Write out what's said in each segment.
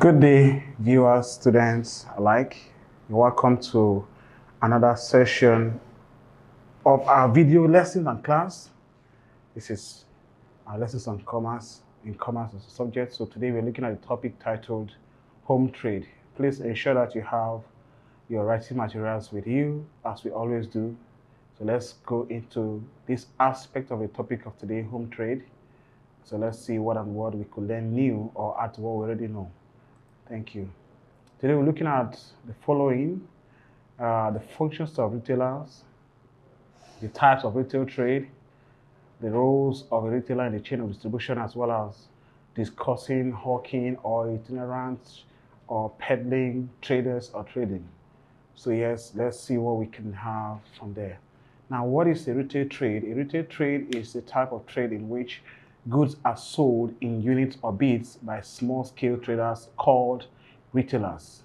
Good day, viewers, students alike. You're welcome to another session of our video lessons and class. This is our lessons on commerce, in commerce as a subject. So today we're looking at the topic titled Home Trade. Please ensure that you have your writing materials with you, as we always do. So let's go into this aspect of the topic of today, home trade. So let's see what and what we could learn new or add to what we already know. Thank you. Today we're looking at the following, the functions of retailers, the types of retail trade, the roles of a retailer in the chain of distribution, as well as discussing hawking or itinerant or peddling traders or trading. So yes, let's see what we can have from there. Now, what is a retail trade? A retail trade is a type of trade in which goods are sold in units or bits by small-scale traders called retailers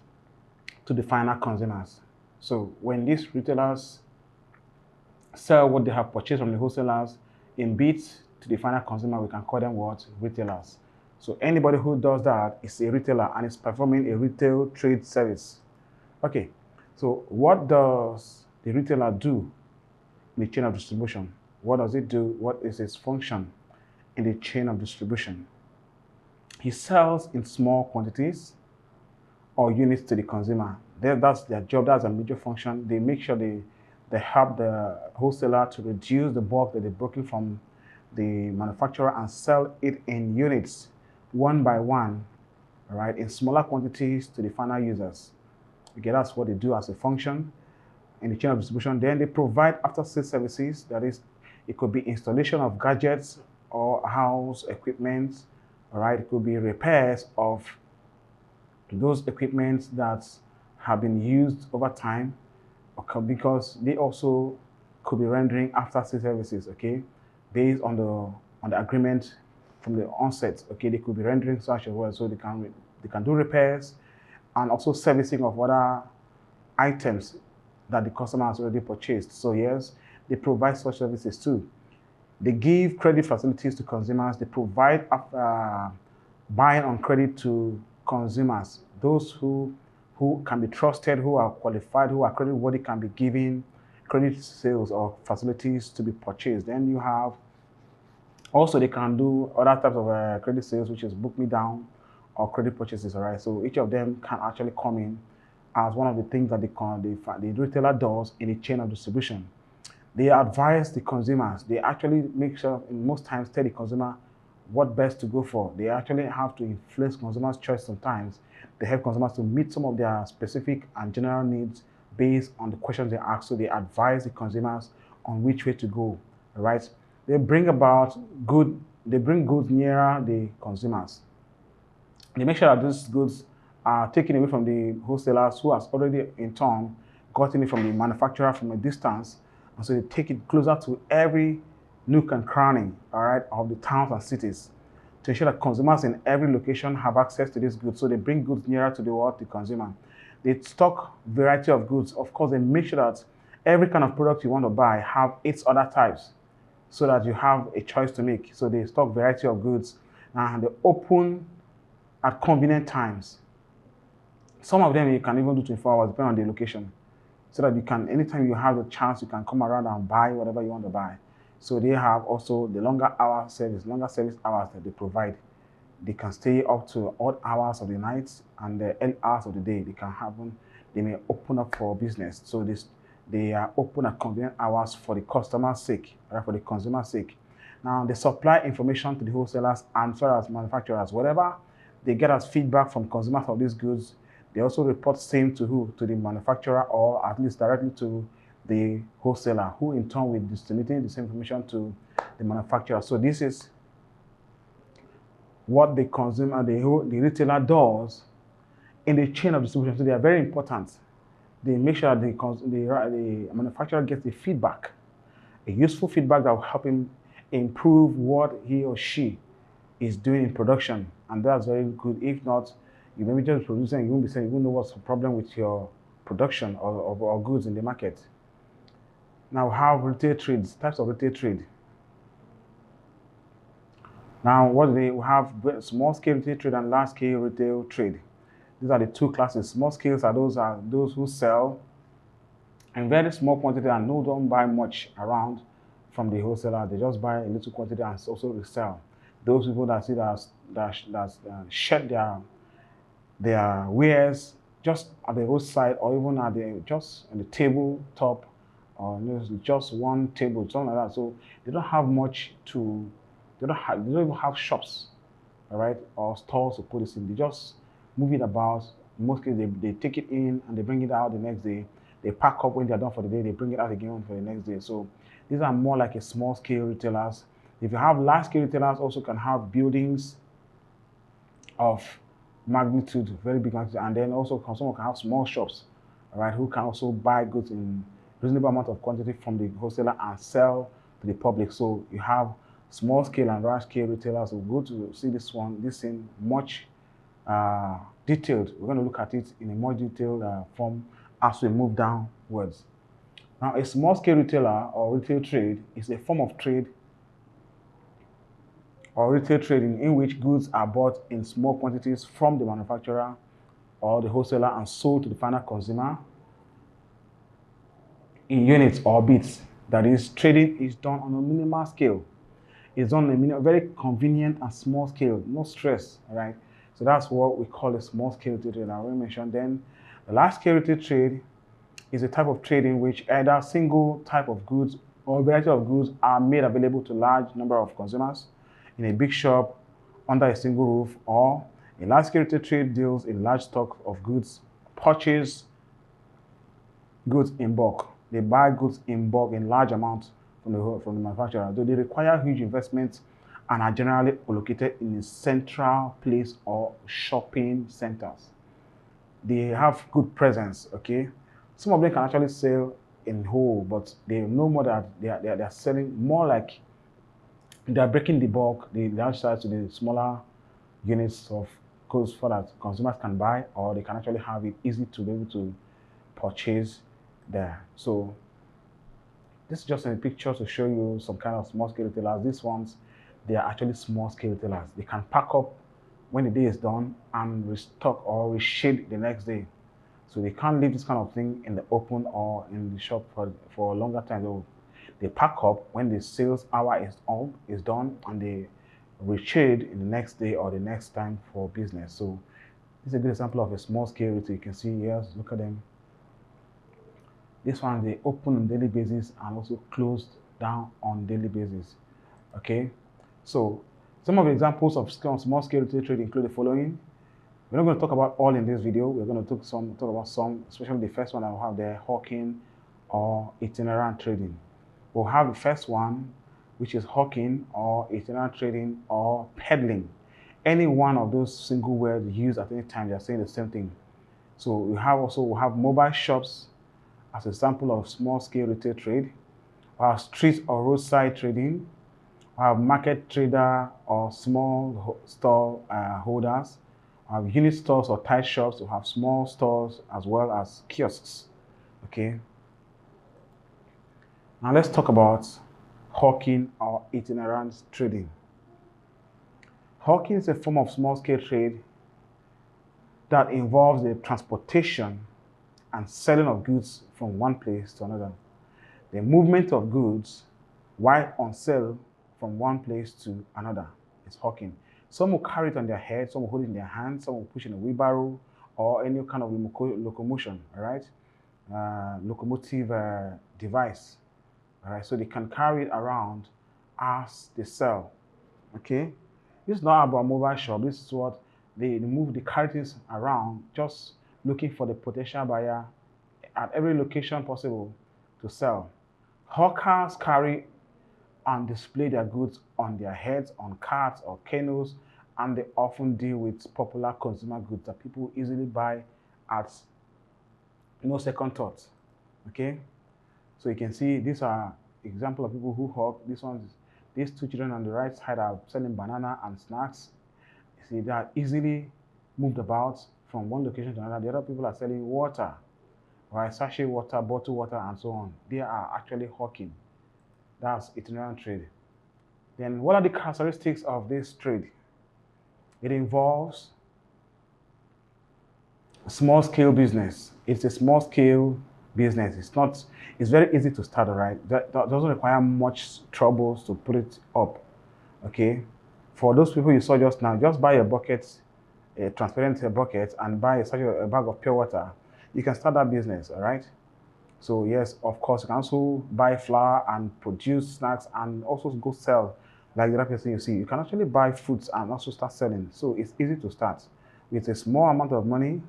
to the final consumers. So when these retailers sell what they have purchased from the wholesalers in bits to the final consumer, we can call them what? Retailers. So anybody who does that is a retailer and is performing a retail trade service. Okay, so what does the retailer do in the chain of distribution? What does it do? What is its function in the chain of distribution? He sells in small quantities or units to the consumer. That's their job. That's a major function. They make sure they help the wholesaler to reduce the bulk that they're broken from the manufacturer and sell it in units, one by one, all right, in smaller quantities to the final users. Okay, that's what they do as a function in the chain of distribution. Then they provide after-sales services. That is, it could be installation of gadgets or house equipment, all right? It could be repairs of those equipment that have been used over time, because they also could be rendering after-sales services, okay? Based on the agreement from the onset, okay? They could be rendering such as well, so they can do repairs and also servicing of other items that the customer has already purchased. So yes, they provide such services too. They give credit facilities to consumers. They provide buying on credit to consumers. Those who can be trusted, who are qualified, who are credit worthy, can be given credit sales or facilities to be purchased. Then you have also, they can do other types of credit sales, which is book me down or credit purchases. All right. So each of them can actually come in as one of the things that the retailer does in the chain of distribution. They advise the consumers. They actually make sure, in most times, tell the consumer what best to go for. They actually have to influence consumers' choice sometimes. They help consumers to meet some of their specific and general needs based on the questions they ask. So they advise the consumers on which way to go, right? They bring goods nearer the consumers. They make sure that these goods are taken away from the wholesalers, who has already in turn gotten it from the manufacturer from a distance. And so they take it closer to every nook and cranny, all right, of the towns and cities, to ensure that consumers in every location have access to these goods. So they bring goods nearer to the consumer. They stock variety of goods. Of course, they make sure that every kind of product you want to buy have its other types, so that you have a choice to make. So they stock variety of goods, and they open at convenient times. Some of them you can even do 24 hours, depending on the location, so that you can, anytime you have the chance, you can come around and buy whatever you want to buy. So they have also the longer service hours that they provide. They can stay up to odd hours of the night and the early hours of the day. They may open up for business. So they are open at convenient hours for the customer's sake, or for the consumer's sake. Now, they supply information to the wholesalers and as well as manufacturers. Whatever they get as feedback from consumers of these goods, they also report same to who? To the manufacturer, or at least directly to the wholesaler, who in turn will be disseminating this information to the manufacturer. So this is what the retailer does in the chain of distribution. So they are very important. They make sure that the manufacturer gets the feedback, a useful feedback that will help him improve what he or she is doing in production. And that's very good. If not, you may be just producing, you won't be saying, you won't know what's the problem with your production or goods in the market. Now, we have retail trades, types of retail trade. Now, we have small-scale retail trade and large-scale retail trade. These are the two classes. Small scales are those who sell in very small quantity and no don't buy much around from the wholesaler. They just buy a little quantity and also resell. Those people that see that shed their wares just at the roadside or even at the just on the table top or just one table, something like that. So they don't have much to. They don't even have shops, all right, or stores to put this in. They just move it about. In most cases, they take it in and they bring it out the next day. They pack up when they're done for the day. They bring it out again for the next day. So these are more like a small scale retailers. If you have large scale retailers, also can have buildings of magnitude, very big magnitude, and then also someone can have small shops, all right, who can also buy goods in reasonable amount of quantity from the wholesaler and sell to the public. So you have small scale and large scale retailers. We'll go to see this in much detailed. We're going to look at it in a more detailed form as we move downwards. Now, a small scale retailer or retail trade is a form of trade or retail trading in which goods are bought in small quantities from the manufacturer or the wholesaler and sold to the final consumer in units or bits. That is, trading is done on a minimal scale. It's done on a very convenient and small scale, no stress, all right? So that's what we call a small scale retail trade. I already mentioned. Then the large scale retail trade is a type of trade in which either single type of goods or a variety of goods are made available to large number of consumers in a big shop under a single roof, or a large scale retail trade deals in large stock of goods, purchase goods in bulk. They buy goods in bulk in large amounts from the manufacturer, though they require huge investments and are generally located in a central place or shopping centers. They have good presence, okay? Some of them can actually sell in whole, but they know more that they are selling more like they are breaking the bulk, the large size to the smaller units of goods so that consumers can buy, or they can actually have it easy to be able to purchase there. So this is just a picture to show you some kind of small scale retailers. These ones, they are actually small scale retailers. They can pack up when the day is done and restock or reshade the next day. So they can't leave this kind of thing in the open or in the shop for a longer time. They pack up when the sales hour is done and they reshade in the next day or the next time for business. So this is a good example of a small scale retail. You can see here, look at them. This one, they open on daily basis and also closed down on daily basis. Okay, so some of the examples of small scale retail trade include the following. We're not going to talk about all in this video. We're going to talk about some, especially the first one I will have there, hawking or itinerant trading. We'll have the first one, which is hawking or itinerant trading or peddling. Any one of those single words used at any time, they are saying the same thing. So we'll have mobile shops as a sample of small scale retail trade. We have street or roadside trading. We have market trader or small store holders. We have unit stores or tight shops. We have small stores as well as kiosks. Okay. Now let's talk about hawking or itinerant trading. Hawking is a form of small scale trade that involves the transportation and selling of goods from one place to another. The movement of goods while on sale from one place to another is hawking. Some will carry it on their head, some will hold it in their hands, some will push in a wheelbarrow or any kind of locomotion, all right? Locomotive device, all right? So they can carry it around as they sell, okay? This is not about mobile shop. This is what they carry things around, just looking for the potential buyer at every location possible to sell. Hawkers carry and display their goods on their heads, on carts or canoes, and they often deal with popular consumer goods that people easily buy at no second thought. Okay, so you can see these are examples of people who hawk. These two children on the right side are selling banana and snacks. You see, they are easily moved about from one location to another. The other people are selling water, right? Sachet water, bottled water, and so on. They are actually hawking. That's itinerant trade. Then what are the characteristics of this trade? It involves Small scale business. It's a small scale business. It's very easy to start, all right? That doesn't require much troubles to put it up, okay? For those people you saw just now, just buy a bucket, a transparent bucket, and buy a bag of pure water. You can start that business, all right? So yes, of course, you can also buy flour and produce snacks and also go sell like the other person you see. You can actually buy fruits and also start selling. So it's easy to start. With a small amount of money,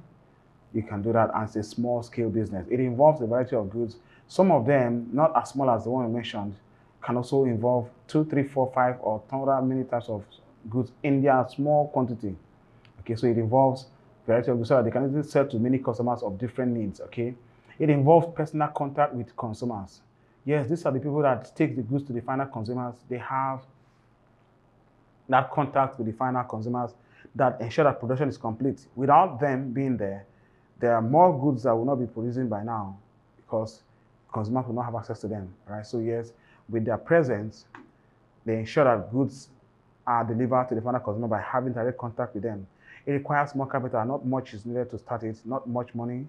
you can do that as a small scale business. It involves a variety of goods. Some of them, not as small as the one I mentioned, can also involve 2, 3, 4, 5, or 100 many types of goods in their small quantity. Okay, so it involves variety of goods so that they can easily sell to many customers of different needs. Okay, it involves personal contact with consumers. Yes, these are the people that take the goods to the final consumers. They have that contact with the final consumers that ensure that production is complete. Without them being there are more goods that will not be producing by now because consumers will not have access to them, right? So yes, with their presence, they ensure that goods are delivered to the final consumer by having direct contact with them. It requires more capital. Not much is needed to start it. Not much money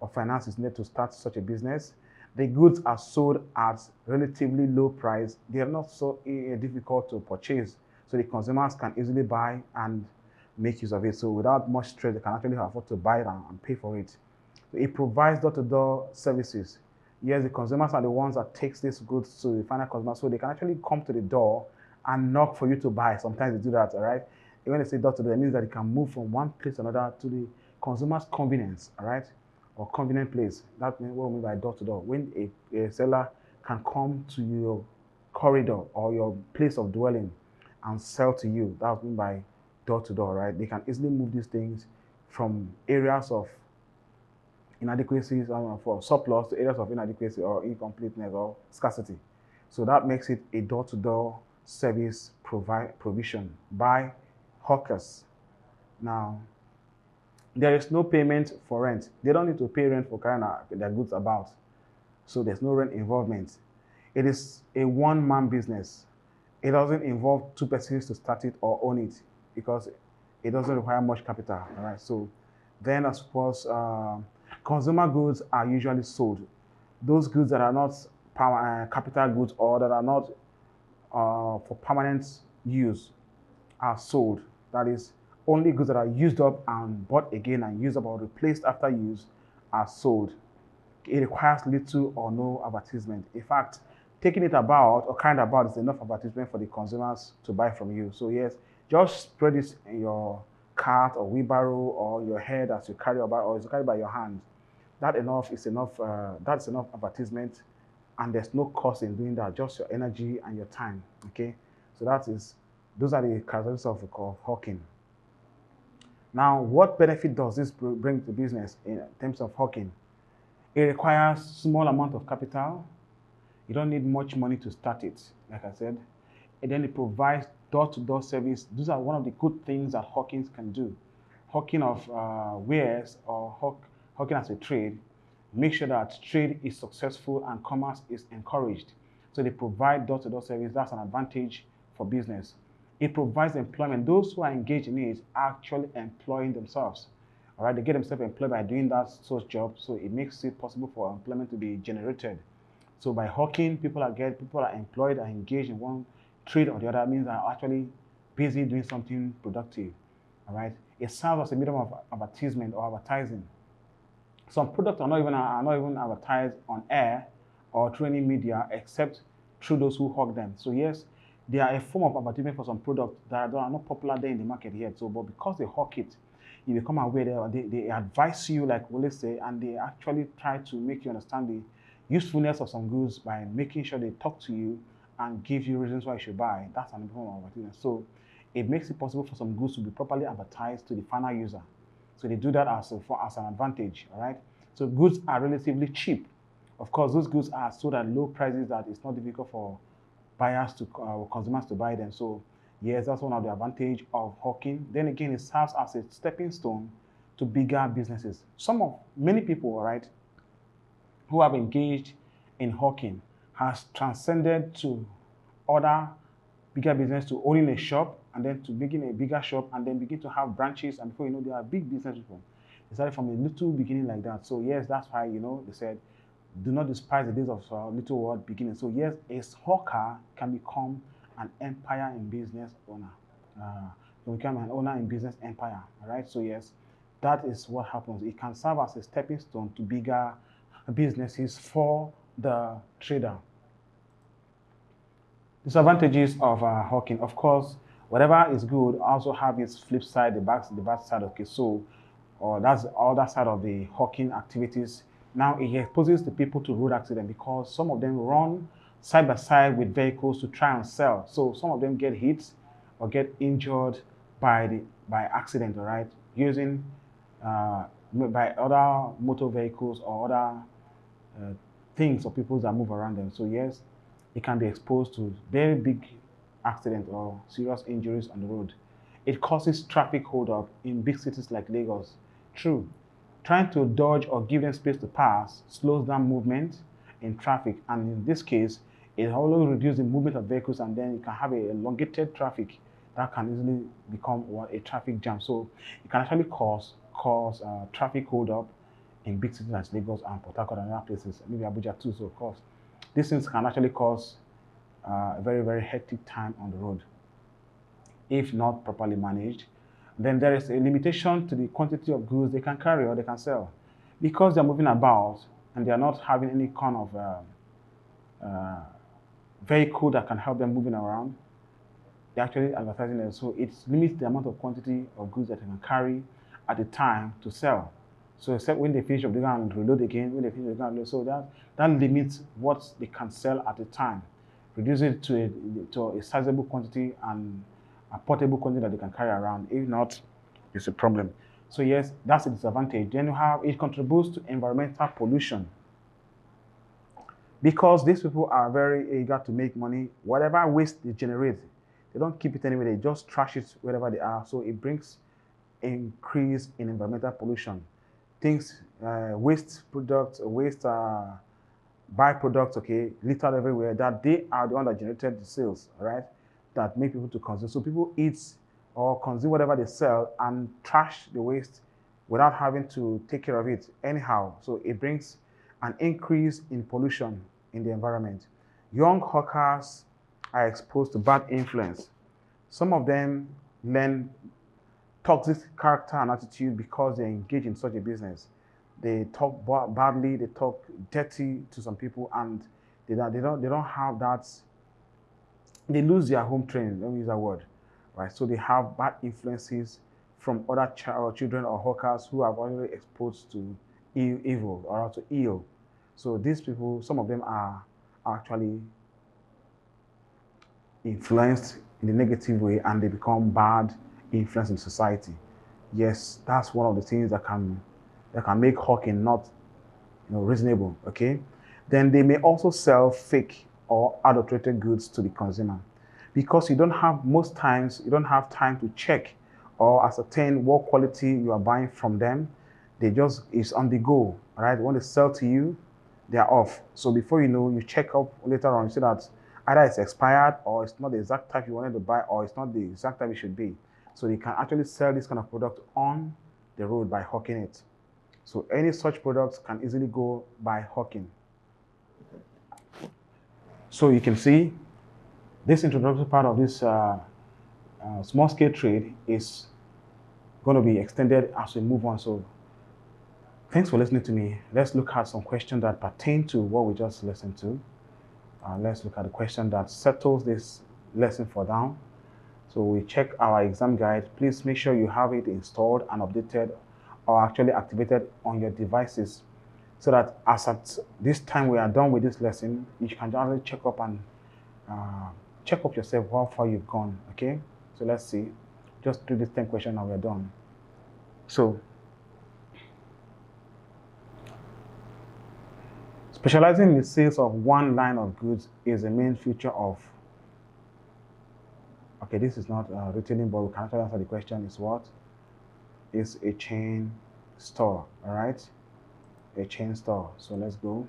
or finance is needed to start such a business. The goods are sold at relatively low price. They are not so difficult to purchase, so the consumers can easily buy and make use of it. So without much stress, they can actually afford to buy it and pay for it. It provides door-to-door services. Yes, the consumers are the ones that takes these goods to the final consumer, so they can actually come to the door and knock for you to buy. Sometimes they do that, all right? When they say door-to-door, it means that it can move from one place to another to the consumer's convenience, all right? Or convenient place. That's what we mean by door-to-door. When a seller can come to your corridor or your place of dwelling and sell to you, that's what we mean by door-to-door, right? They can easily move these things from areas of inadequacies for surplus to areas of inadequacy or incompleteness or scarcity. So that makes it a door-to-door service provision by hawkers. Now, there is no payment for rent. They don't need to pay rent for carrying their goods about. So there's no rent involvement. It is a one-man business. It doesn't involve two persons to start it or own it because it doesn't require much capital. All right. So then, I suppose consumer goods are usually sold. Those goods that are not capital goods or that are not for permanent use are sold. That is, only goods that are used up and bought again and used up or replaced after use are sold. It requires little or no advertisement. In fact, taking it about or kind about is enough advertisement for the consumers to buy from you. So yes, just spread this in your cart or wheelbarrow or your head as you carry about or as you carry by your hand. That's enough advertisement, and there's no cost in doing that. Just your energy and your time. Okay, so those are the characteristics of hawking. Now, what benefit does this bring to business in terms of hawking? It requires small amount of capital. You don't need much money to start it, like I said. And then it provides door-to-door service. These are one of the good things that hawking can do. Hawking of wares or hawking as a trade, make sure that trade is successful and commerce is encouraged. So they provide door-to-door service. That's an advantage for business. It provides employment. Those who are engaged in it are actually employing themselves. All right, they get themselves employed by doing that sort of job, so it makes it possible for employment to be generated. So by hawking, people are employed and engaged in one trade or the other. Means are actually busy doing something productive. All right, it serves as a medium of advertisement or advertising. Some products are not even advertised on air or through any media except through those who hawk them. So yes, they are a form of advertisement for some products that are not popular there in the market yet. So, but because they hawk it, you become aware. They advise you, like Wole say, and they actually try to make you understand the usefulness of some goods by making sure they talk to you and give you reasons why you should buy. That's an form of advertisement. So it makes it possible for some goods to be properly advertised to the final user. So they do that as an advantage, all right? So goods are relatively cheap. Of course, those goods are sold at low prices that it's not difficult for consumers to buy them. So yes, that's one of the advantage of hawking. Then again, it serves as a stepping stone to bigger businesses. Many people, all right, who have engaged in hawking has transcended to other bigger business, to owning a shop and then to begin a bigger shop and then begin to have branches, and before you know, they are big business people. They started from a little beginning like that. So yes, that's why, they said, do not despise the days of little world beginning. So yes, a hawker can become an empire in business owner. Can become an owner in business empire. All right. So yes, that is what happens. It can serve as a stepping stone to bigger businesses for the trader. Disadvantages of hawking. Of course, whatever is good also have its flip side, the bad side. Okay, so or that's the other side of the hawking activities. Now it exposes the people to road accident because some of them run side by side with vehicles to try and sell. So some of them get hit or get injured by accident, all right, using by other motor vehicles or other things or people that move around them. So yes, it can be exposed to very big accident or serious injuries on the road. It causes traffic holdup in big cities like Lagos. True. Trying to dodge or give them space to pass slows down movement in traffic, and in this case, it also reduces the movement of vehicles, and then you can have a elongated traffic that can easily become a traffic jam. So it can actually cause traffic holdup in big cities like Lagos and Port Harcourt and other places, maybe Abuja too. So of course, these things can actually cause a very, very hectic time on the road if not properly managed. Then there is a limitation to the quantity of goods they can carry or they can sell. Because they're moving about and they're not having any kind of vehicle that can help them moving around, they're actually advertising it. So it limits the amount of quantity of goods that they can carry at a time to sell. So except when they finish up, they can reload again. When they finish, they can reload. So that limits what they can sell at a time, reduce it to a sizable quantity and a portable quantity that they can carry around. If not, it's a problem. So yes, that's a disadvantage. Then it contributes to environmental pollution. Because these people are very eager to make money, whatever waste they generate, they don't keep it anywhere, they just trash it wherever they are. So it brings increase in environmental pollution. Things, waste products, waste byproducts, okay, littered everywhere, that they are the one that generated the sales, right? That make people to consume. So people eat or consume whatever they sell and trash the waste without having to take care of it anyhow. So it brings an increase in pollution in the environment. Young hawkers are exposed to bad influence. Some of them learn toxic character and attitude because they engage in such a business. They talk badly, they talk dirty to some people, and they don't have that. They lose their home training. Let me use that word, right? So they have bad influences from other children or hawkers who have already exposed to evil or to ill. So these people, some of them are actually influenced in a negative way, and they become bad influence in society. Yes, that's one of the things that can make hawking not reasonable. Okay, then they may also sell fake or adulterated goods to the consumer, because most times you don't have time to check or ascertain what quality you are buying from them. It's on the go, right? When they sell to you, they are off. So before you know, you check up later on, you see that either it's expired or it's not the exact type you wanted to buy, or it's not the exact type it should be. So they can actually sell this kind of product on the road by hawking it. So any such products can easily go by hawking. So you can see this introductory part of this small scale trade is going to be extended as we move on. So thanks for listening to me. Let's look at some questions that pertain to what we just listened to. Let's look at the question that settles this lesson for now. So we check our exam guide. Please make sure you have it installed and updated or actually activated on your devices, so that as at this time we are done with this lesson, you can generally check up and check up yourself how far you've gone. Okay, so let's see. Just do this 10 question and we're done. So specializing in the sales of one line of goods is a main feature of, okay, this is not retailing, but we can actually answer the question. Is what? Is a chain store, all right? A chain store. So let's go.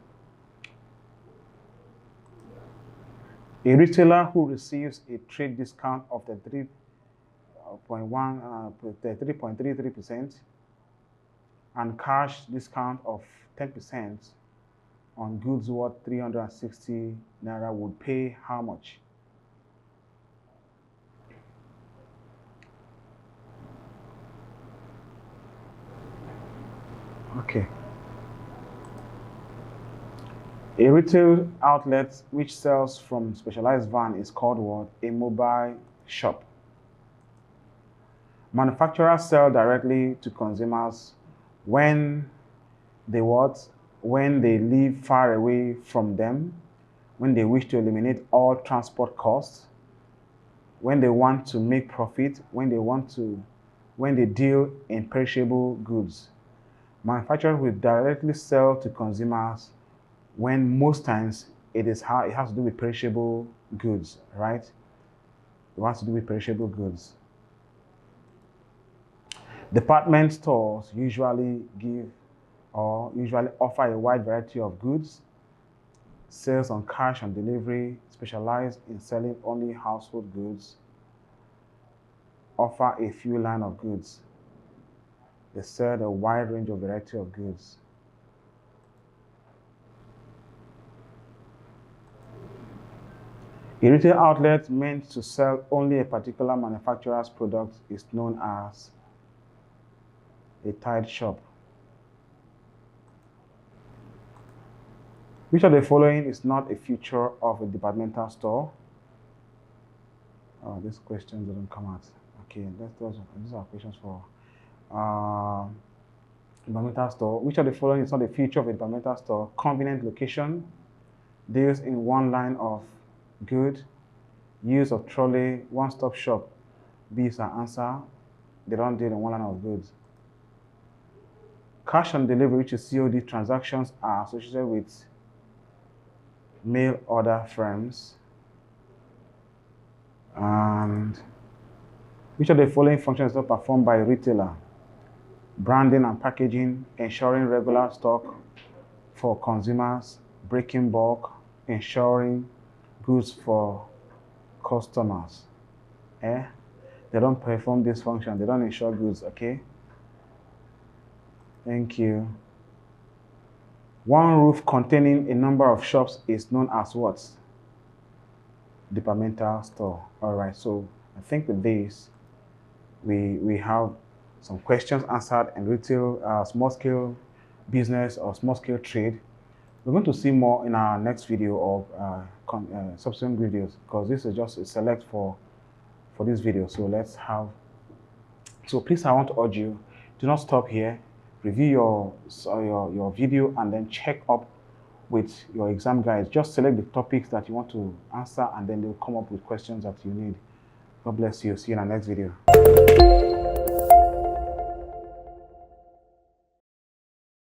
A retailer who receives a trade discount of the 3.33%, and cash discount of 10% on goods worth 360 naira would pay how much? Okay. A retail outlet which sells from specialized van is called what? A mobile shop. Manufacturers sell directly to consumers when they what? When they live far away from them, when they wish to eliminate all transport costs, when they want to make profit, when they deal in perishable goods. Manufacturers will directly sell to consumers when most times it has to do with perishable goods, right? It has to do with perishable goods. Department stores usually offer a wide variety of goods. Sales on cash on delivery, specialize in selling only household goods, offer a few line of goods. They sell a wide range of variety of goods. A retail outlet meant to sell only a particular manufacturer's product is known as a tied shop. Which of the following is not a feature of a departmental store? Oh, this question doesn't come out. Okay, these are questions for departmental store. Which of the following is not a feature of a departmental store? Convenient location, deals in one line of good, use of trolley, one-stop shop. B is our answer. They don't deal in one line of goods. Cash on delivery, which is COD transactions, are associated with mail order firms. And which of the following functions is not performed by a retailer? Branding and packaging, ensuring regular stock for consumers, breaking bulk, ensuring goods for customers. They don't perform this function. They don't ensure goods, okay? Thank you. One roof containing a number of shops is known as what? Departmental store. All right, so I think with this, we have some questions answered in retail, small-scale business or small-scale trade. We're going to see more in our next video of subsequent videos, because this is just a select for this video. So please, I want to urge you, do not stop here. Review your video and then check up with your exam guides. Just select the topics that you want to answer, and then they'll come up with questions that you need. God bless you. See you in our next video.